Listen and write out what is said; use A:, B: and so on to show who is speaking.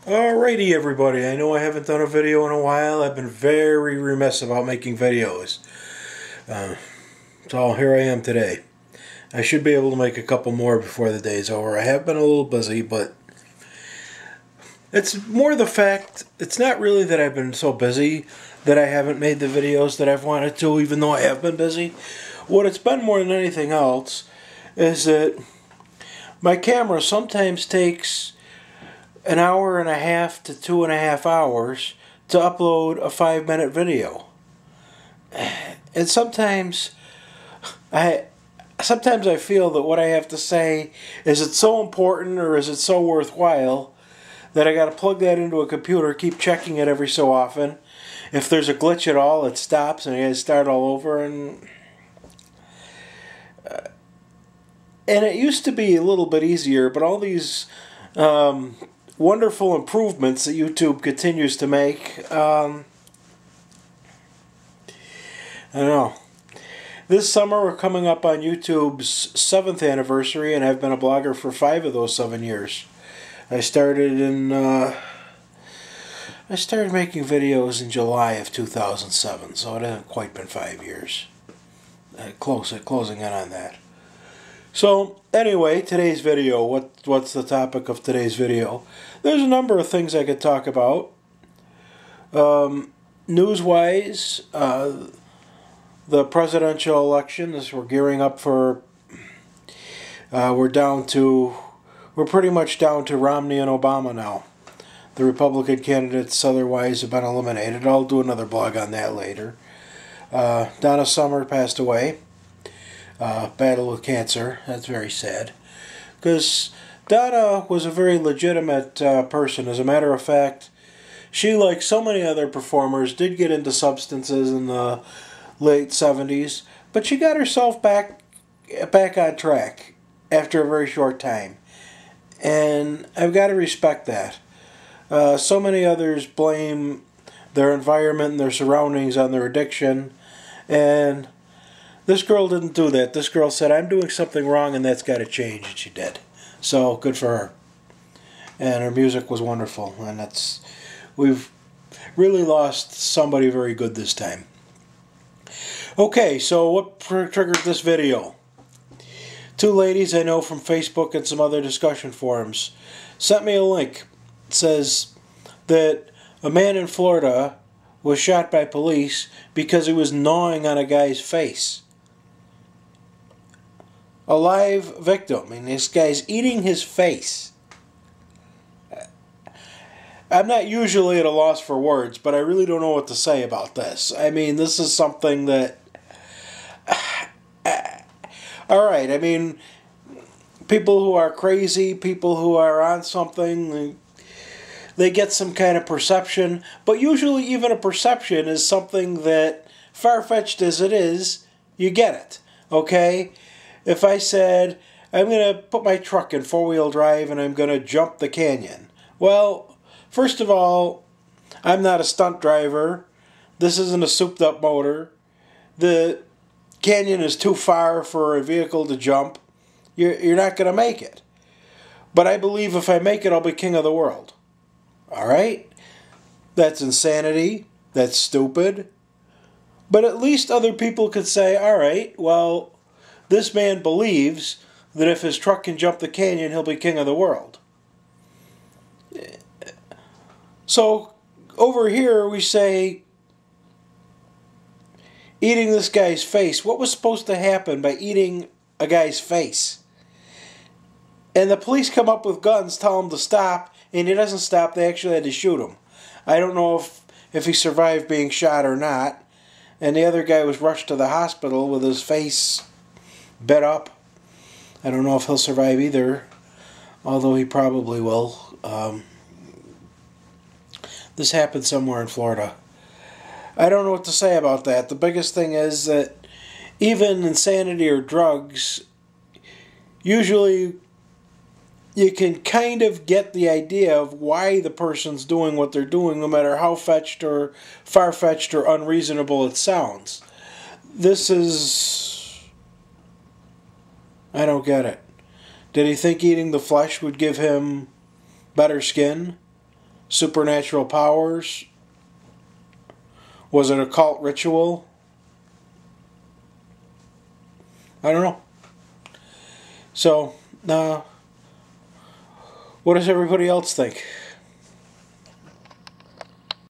A: Alrighty everybody, I know I haven't done a video in a while. I've been very remiss about making videos. So here I am today. I should be able to make a couple more before the day's over. I have been a little busy, but it's more the fact, it's not really that I've been so busy that I haven't made the videos that I've wanted to, even though I have been busy. What it's been more than anything else is that my camera sometimes takes an hour and a half to 2.5 hours to upload a 5-minute video. And sometimes I feel that what I have to say, is it so important or is it so worthwhile that I got to plug that into a computer, keep checking it every so often. If there's a glitch at all, it stops and I got to start all over. And it used to be a little bit easier, but all these wonderful improvements that YouTube continues to make, I don't know. This summer we're coming up on YouTube's 7th anniversary, and I've been a blogger for 5 of those 7 years. I started making videos in July of 2007, so it hasn't quite been 5 years. Closing in on that. So anyway, today's video, what's the topic of today's video? There's a number of things I could talk about. News-wise, the presidential election, as we're gearing up for, we're pretty much down to Romney and Obama now. The Republican candidates otherwise have been eliminated. I'll do another blog on that later. Donna Summer passed away. Battle with cancer. That's very sad. Because Donna was a very legitimate person. As a matter of fact, she, like so many other performers, did get into substances in the late 70s, but she got herself back on track after a very short time. And I've got to respect that. So many others blame their environment and their surroundings on their addiction, and this girl didn't do that. This girl said, I'm doing something wrong and that's got to change, and she did. So, good for her. And her music was wonderful, and we've really lost somebody very good this time. Okay, so what triggered this video? 2 ladies I know from Facebook and some other discussion forums sent me a link. It says that a man in Florida was shot by police because he was gnawing on a guy's face. A live victim, and this guy's eating his face. I'm not usually at a loss for words, but I really don't know what to say about this. I mean, this is something that... Alright, I mean, people who are crazy, people who are on something, they get some kind of perception, but usually even a perception is something that, far-fetched as it is, you get it, okay? If I said, I'm going to put my truck in 4-wheel drive and I'm going to jump the canyon. Well, first of all, I'm not a stunt driver. This isn't a souped-up motor. The canyon is too far for a vehicle to jump. You're not going to make it. But I believe if I make it, I'll be king of the world. Alright? That's insanity. That's stupid. But at least other people could say, alright, well, this man believes that if his truck can jump the canyon, he'll be king of the world. So, over here we say, eating this guy's face. What was supposed to happen by eating a guy's face? And the police come up with guns, tell him to stop, and he doesn't stop. They actually had to shoot him. I don't know if he survived being shot or not. And the other guy was rushed to the hospital with his face bit up. I don't know if he'll survive either, although he probably will. This happened somewhere in Florida. I don't know what to say about that. The biggest thing is that even insanity or drugs, usually you can kind of get the idea of why the person's doing what they're doing, no matter how fetched or far-fetched or unreasonable it sounds. This is... I don't get it. Did he think eating the flesh would give him better skin? supernatural powers? Was it a cult ritual? I don't know. So, what does everybody else think?